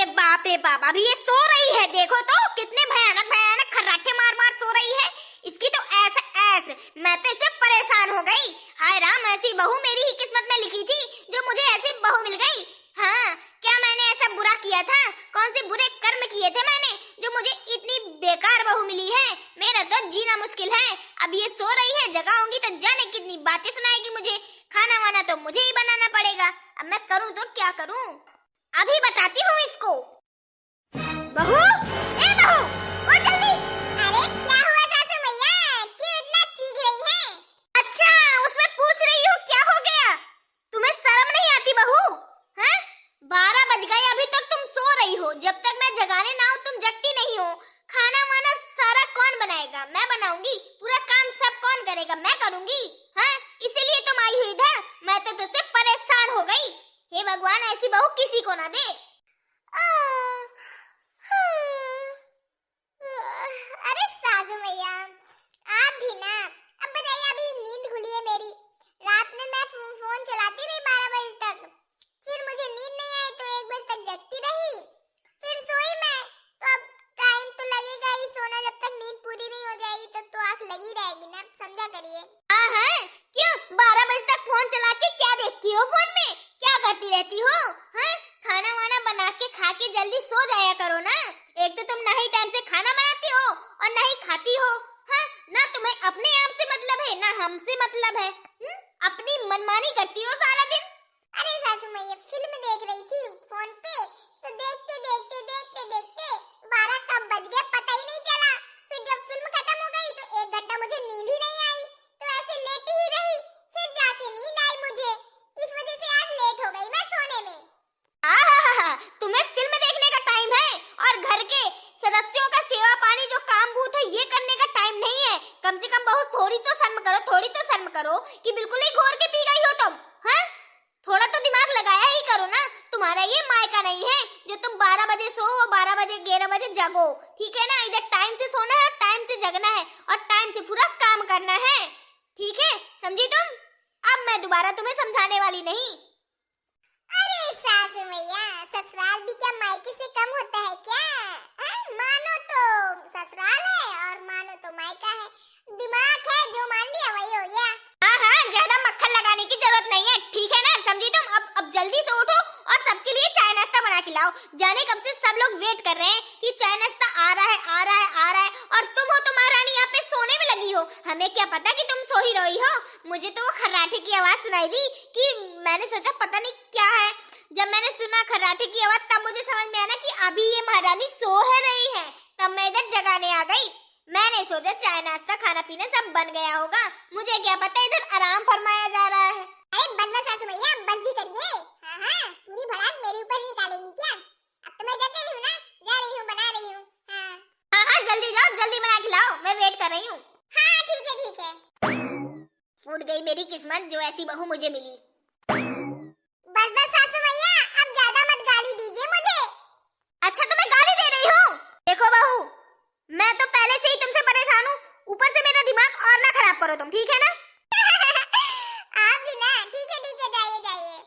बाप रे बाप, अभी ये सो रही है। देखो तो कितने भयानक भयानक खर्राटे मार मार सो रही है। इसकी तो ऐसे ऐसे मैं तो इससे परेशान हो गई। हाय राम, ऐसी बहू मेरी ही किस्मत में लिखी थी जो मुझे ऐसी बहू मिल गई। हाँ, क्या मैंने ऐसा बुरा किया था? कौन से बुरे कर्म किए थे मैंने जो मुझे इतनी बेकार बहू मिली है? मेरा तो जीना मुश्किल है। अब ये सो रही है, जगाऊंगी तो जाने कितनी बातें सुनाएगी मुझे। खाना वाना तो मुझे ही बनाना पड़ेगा। अब मैं करूँ तो क्या करूँ? अभी बताती हूँ इसको। बहू, ए बहू, वो जल्दी। अरे क्या हुआ सासू मैया, क्यों इतना चीख रही है? अच्छा, उसमें पूछ रही हो क्या हो गया? तुम्हें शर्म नहीं आती बहू? हैं? 12 बज गए, अभी तक तुम सो रही हो। जब तक मैं जगाने ना आऊं तुम जगती नहीं हो। खाना वाना सारा कौन बनाएगा? मैं बनाऊंगी। पूरा काम सब कौन करेगा? मैं करूंगी। हाँ, इसीलिए तुम आई हुई इधर। मैं तो तुझसे परेशान हो गई। हे भगवान, ऐसी बहू किसी को ना दे। अरे सासू मैया, आप भी ना। अब बताइए, अभी नींद खुली है मेरी। रात में मैं फोन चलाती रही 12 बजे तक। फिर मुझे नींद नहीं आई तो 1 बजे तक जगती रही। फिर सोई मैं। तो अब टाइम तो लगेगा ही सोना। जब तक नींद पूरी नहीं हो जाएगी तो आंख लगी रहेगी ना, समझा करिए। हाँ हाँ, क्यों 12 बजे तक फोन चला के क्या देखती हो? फोन में क्या करती रहती हो? हाँ, खाना वाना बना के खा के जल्दी सो जाया करो ना। एक तो तुम ना ही टाइम से खाना बनाती हो और ना ही खाती हो। हाँ, ना तुम्हें अपने आप से मतलब है ना हमसे मतलब है। अपनी मनमानी करती हो सारा दिन। अरे सासू मैया, फिल्म देख रही थी फोन पे, तो देखते देखते देखते देखते 12 कब बज गए पता ही नहीं चला। फिर जब फिल्म खत्म हो गई तो 1 घंटा मुझे नींद ही नहीं आई। तो ऐसे लेटी ही रही। फिर जाके नींद आई मुझे। इस वजह से आज लेट हो गई मैं सोने में। तुम्हें फिल्म देखने का टाइम है और घर के सदस्यों का सेवा पानी जो काम बूथ है ये करने का टाइम नहीं है। कम से कम बहुत थोड़ी तो शर्म करो, थोड़ी तो शर्म करो कि बिल्कुल ही घोर के पी गई हो तुम। हाँ, थोड़ा तो दिमाग लगाया ही करो ना। तुम्हारा ये मायका नहीं है जो तुम 12 बजे सो 12 बजे 11 बजे जगो। ठीक है ना? इधर टाइम से सोना है और टाइम से जगना है और टाइम से पूरा काम करना है। ठीक है, समझी तुम? अब मैं दोबारा तुम्हें समझाने वाली नहीं। अरे सासू मैया, ससुराल भी क्या मायके से कम होता है क्या? मानो तो ससुराल है और मानो तो मायका है। दिमाग है, जो मान लिया वही हो गया। हाँ हाँ, ज्यादा मक्खन लगाने की जरूरत नहीं है। ठीक है ना, समझी तुम? अब जल्दी से उठो और सबके लिए चाय नाश्ता बना के लाओ। जाने कब से सब लोग वेट कर रहे हैं कि चाय नाश्ता आ रहा है आ रहा है आ रहा है, और तुम हो तो महारानी यहाँ पे सोने में लगी हो। हमें क्या पता कि तुम सो ही रही हो। मुझे तो वो खर्राटे की आवाज सुनाई दी कि मैंने सोचा पता नहीं क्या है। जब मैंने सुना खर्राटे की आवाज तब मुझे समझ में आया कि अभी ये महारानी सो है रही है। तब मैं इधर जगाने आ गई। मैंने सोचा चाय नाश्ता खाना पीना सब बन गया होगा। मुझे क्या पता इधर आराम फरमाया जा रहा है। अरे बस बस सासू भैया, बस भी करिए। हाँ हाँ, पूरी भड़ास मेरे ऊपर ही निकालेंगी क्या? अब तो मैं जग गई हूँ ना, जा रही हूँ, बना रही हूँ। हाँ हाँ, जल्दी जाओ, जल्दी बना के लाओ, मैं वेट कर रही हूँ। हाँ ठीक है ठीक है। फूट गई मेरी किस्मत जो ऐसी बहू मुझे मिली। बस बस सासू भैया, अब ज्यादा मत गाली दीजिए मुझे। अच्छा, तो मैं गाली दे रही हूँ? देखो बहू, मैं तो पहले से ही तुमसे परेशान हूँ, ऊपर से मेरा दिमाग और ना खराब करो तुम, ठीक है ना? आप भी ना, ठीक है जाइए जाइए।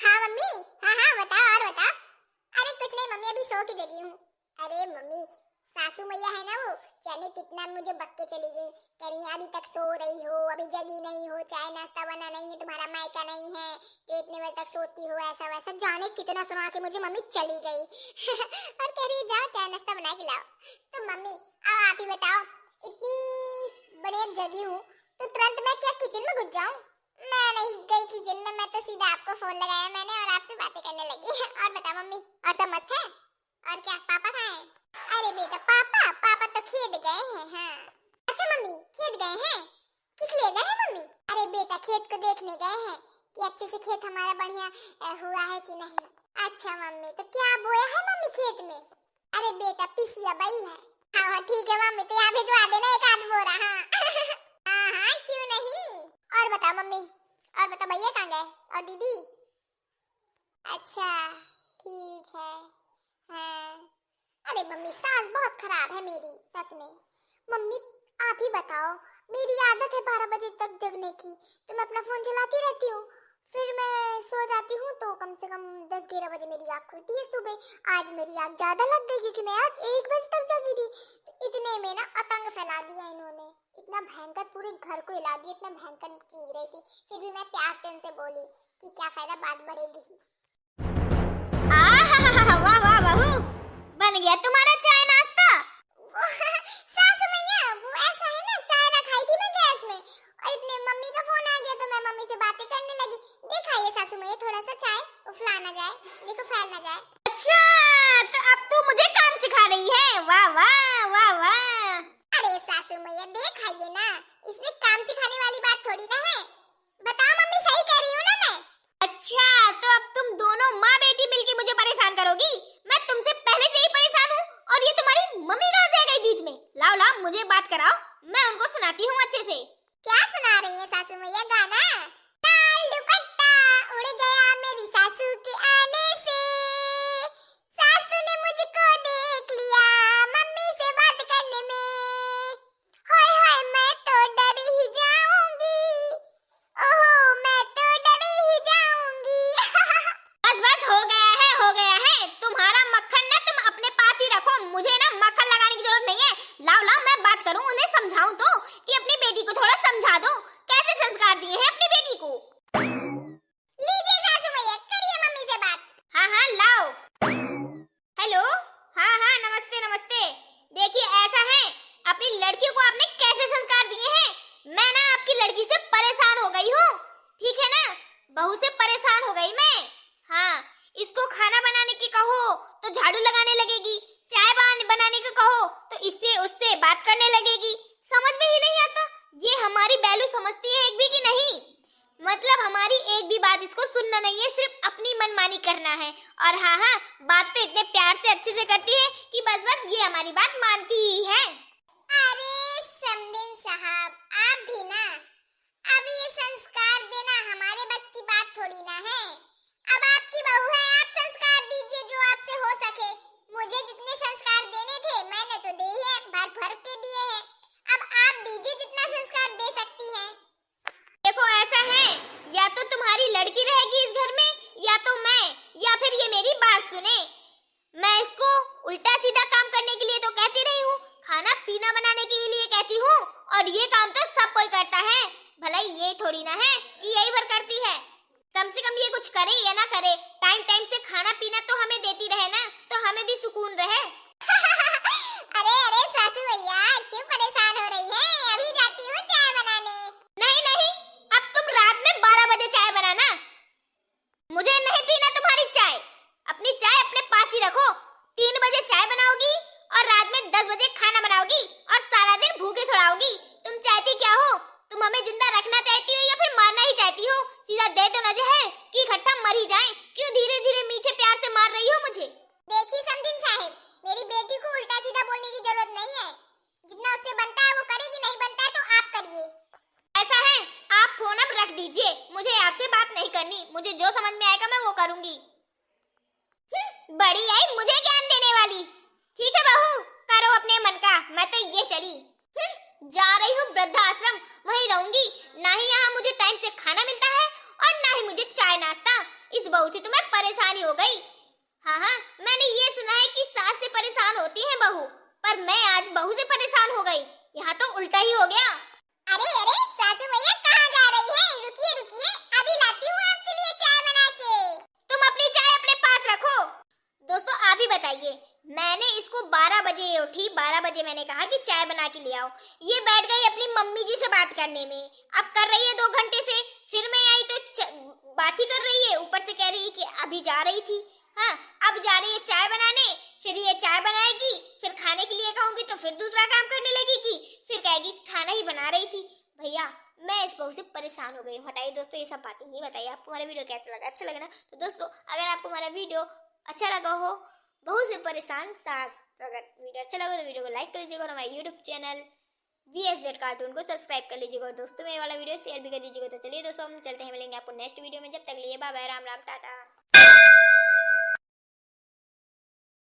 हाँ मम्मी, हाँ हाँ बताओ और बताओ। अरे कुछ नहीं मम्मी, अभी सो के जगी हूँ। अरे मम्मी, सासू मैया है ना, वो जाने कितना मुझे बक के चली गई। कह रही है अभी तक सो रही हो, अभी जगी नहीं हो, चाय नाश्ता बना नहीं है, तुम्हारा मायका नहीं है जो इतने बजे तक सोती हो, ऐसा वैसा जाने कितना सुना के मुझे मम्मी चली गई। और कह रही है जाओ चाय नाश्ता बना के लाओ। तो मम्मी अब आप ही बताओ, इतनी बढ़िया जगी हूँ तो तुरंत मैं क्या किचन में घुस जाऊँ? मैं नहीं गई किचन में, मैं तो सीधा आपको फोन लगाया मैंने और आपसे बातें करने लगी। और बताओ मम्मी, और सब मत है? और क्या पापा कहाँ है? अरे बेटा, पापा तो खेत गए हैं। हाँ अच्छा मम्मी, खेत गए हैं? किस लिए गए हैं मम्मी? अरे बेटा, खेत को देखने गए हैं कि अच्छे से खेत हमारा बढ़िया हुआ है कि नहीं। अच्छा मम्मी, तो क्या बोया है मम्मी खेत में? अरे बेटा, पिसिया बई है। हाँ ठीक है मम्मी, तो यहाँ भिजवा देना 1 आध बोरा। हाँ हाँ क्यों नहीं। और बताओ मम्मी, और बताओ भैया कहाँ गए और दीदी? अच्छा ठीक है। हाँ, अरे मम्मी सास बहुत खराब है मेरी, सच में। मम्मी आप ही बताओ, मेरी आदत है 12 बजे तक जगने की, तो मैं अपना फोन चलाती रहती हूँ। फिर मैं सो जाती हूँ तो कम से कम 10-11 बजे मेरी आँख खुलती है सुबह। आज मेरी आँख ज्यादा लग गई क्योंकि मैं आज 1 बजे तक जगी थी। तो इतने में ना आतंक फैला दिया इन्होंने, इतना भयंकर पूरे घर को हिला दिया, इतना भयंकर चीख रही थी। फिर भी मैं प्यार से उनसे बोली कि क्या फायदा, बात बढ़ेगी ही। वाह वाह बहू, बन गया तुम्हारा चाय नाश्ता। सासू मैया, वो ऐसा है ना, चाय रखाई थी मैं गैस में और इतने मम्मी का फोन आ गया तो मैं मम्मी से बातें करने लगी। देखा ये सासू मैया, थोड़ा सा चाय उफला ना जाए, देखो फैल ना जाए। अच्छा, तो अब तू मुझे काम सिखा रही है। वाह वाह वाह वाह। अरे सासू मैया देखा ये ना, इसमें काम सिखाने वाली बात थोड़ी ना है। बताओ मम्मी, सही कह रही हूँ ना मैं? अच्छा, तो अब तुम दोनों माँ बेटी मिलके मुझे परेशान करोगी? मैं तुमसे पहले से ही परेशान हूँ और ये तुम्हारी मम्मी कहाँ से आ गई बीच में? लाओ लाओ मुझे बात कराओ, मैं उनको सुनाती हूँ अच्छे से। क्या सुना रही है सासू मैया? गाना? लाल दुपट्टा उड़ गया मेरी सासू के आने से, सासू ने मुझको देख लिया मम्मी से बात करने में, हाय हाय मैं तो डर ही जाऊंगी, ओहो मैं तो डर ही जाऊंगी। बस बस हो गया है तुम्हारा मक्खन ना तुम अपने पास ही रखो, मुझे ना मक्खन लगाने की जरूरत नहीं है। लाओ लाओ मैं बात करूं, उन्हें समझाऊं तो कि अपनी बेटी को थोड़ा समझा दो, कैसे संस्कार दिए हैं अपनी बेटी को। लीजिए सासू मैया, करिए मम्मी से बात। हाँ हाँ लाओ। हेलो, हाँ हाँ नमस्ते नमस्ते। देखिए ऐसा है, अपनी लड़की को आपने कैसे संस्कार दिए हैं? मैं ना आपकी लड़की से परेशान हो गई हूँ, ठीक है ना? बहू से परेशान हो गई मैं। हाँ, इसको खाना बनाने की कहो तो झाड़ू लगाने लगेगी, चाय बनाने को कहो तो इससे उससे बात करने लगेगी। समझ में ही नहीं आता ये हमारी बैलू समझती है एक भी कि नहीं? मतलब हमारी एक भी बात इसको सुनना नहीं है, सिर्फ अपनी मनमानी करना है। और हाँ हाँ, बात तो इतने प्यार से अच्छे से करती है कि बस बस ये हमारी बात मानती ही है। अरे समदिन साहब, आप भी ना, अब ये संस्कार देना हमारे बस की बात थोड़ी ना है। अब आपकी बहू है, आप संस्कार दीजिए जो आपसे हो सके। मुझे जितने संस्कार देने थे मैंने तो दे ही है, भर भर के दिए हैं। अब आप दीजिए जितना संस्कार दे सकती हैं। देखो ऐसा है, या तो तुम्हारी लड़की रहेगी इस घर में या तो मैं, या फिर ये मेरी बात सुने। मैं इसको उल्टा सीधा काम करने के लिए तो कहती रही हूँ, खाना पीना बनाने के लिए कहती हूँ, और ये काम तो सब कोई करता है। भला ये थोड़ी ना है कि यही भर करती है। कम से कम ये कुछ करे या ना करे, टाइम टाइम से खाना पीना तो हमें देती रहे ना, तो हमें भी सुकून रहे। अरे अरे सासू भैया, क्यों परेशान हो रही है? अभी जाती हूँ चाय बनाने। नहीं नहीं, अब तुम रात में 12 बजे चाय बनाना, मुझे नहीं पीना तुम्हारी चाय। अपनी चाय अपने पास ही रखो। 3 बजे चाय बनाओगी और रात में 10 बजे खाना बनाओगी और सारा दिन भूखे सुड़ाओगी। तुम चाहती क्या हो? तुम हमें जिंदा रखना चाहती हो या फिर मारना ही चाहती हो? सीधा दे दो ना जहर कि इकट्ठा मर ही जाएं। क्यों धीरे धीरे मीठे प्यार से मार रही हो मुझे? देखिए समदिन साहब, मेरी बेटी को उल्टा सीधा बोलने की जरूरत नहीं है। जितना उससे बनता है वो करेगी, नहीं बनता है तो आप करिए। ऐसा है, आप फोन अब रख दीजिए, मुझे आपसे बात नहीं करनी। मुझे जो समझ में आएगा मैं वो करूंगी। बड़ी आई मुझे ज्ञान देने वाली। ठीक है बहू, करो अपने मन का, मैं तो ये चली। जा रही हूँ वृद्धाश्रम, वहीं रहूंगी। ना ही यहाँ मुझे टाइम से खाना मिलता है और ना ही मुझे चाय नाश्ता। इस बहू से तो मैं परेशानी हो गई। हाँ हाँ, मैंने ये सुना है कि सास से परेशान होती है बहू, पर मैं आज बहू से परेशान हो गई। यहाँ तो उल्टा ही हो गया। अरे अरे सासू भैया, कहाँ जा रही है? रुकिए रुकिए, अभी लाती हूँ आपके लिए चाय बना के। तुम अपनी चाय अपने पास रखो। दोस्तों आप ही बताइए, मैंने इसको 12 बजे उठी, 12 बजे मैंने कहा कि चाय बना के ले आओ, ये बैठ गई अपनी मम्मी जी से बात करने में। अब कर रही है 2 घंटे से, फिर मैं आई तो बात ही कर रही है, ऊपर से कह रही है कि अभी जा रही थी। हाँ, अब जा रही है चाय बनाने, फिर ये चाय बनाएगी, फिर खाने के लिए कहूंगी तो फिर दूसरा काम करने लगेगी, फिर कहेगी खाना ही बना रही थी। भैया मैं इस बहू से परेशान हो गई हूँ। हटाइए दोस्तों ये सब बातें। ये बताइए आपको हमारा वीडियो कैसा लगा? अच्छा लगा ना? तो दोस्तों अगर आपको हमारा वीडियो अच्छा लगा हो, बहू से परेशान सास, तो अगर वीडियो अच्छा लगा तो वीडियो को लाइक कर लीजिएगा और हमारे यूट्यूब चैनल VSZ कार्टून को सब्सक्राइब कर लीजिएगा और दोस्तों में ये वाला वीडियो शेयर भी कर दीजिएगा। तो चलिए दोस्तों हम चलते हैं, मिलेंगे आपको नेक्स्ट वीडियो में। जब तक लिए बाय बाय, राम राम, टाटा।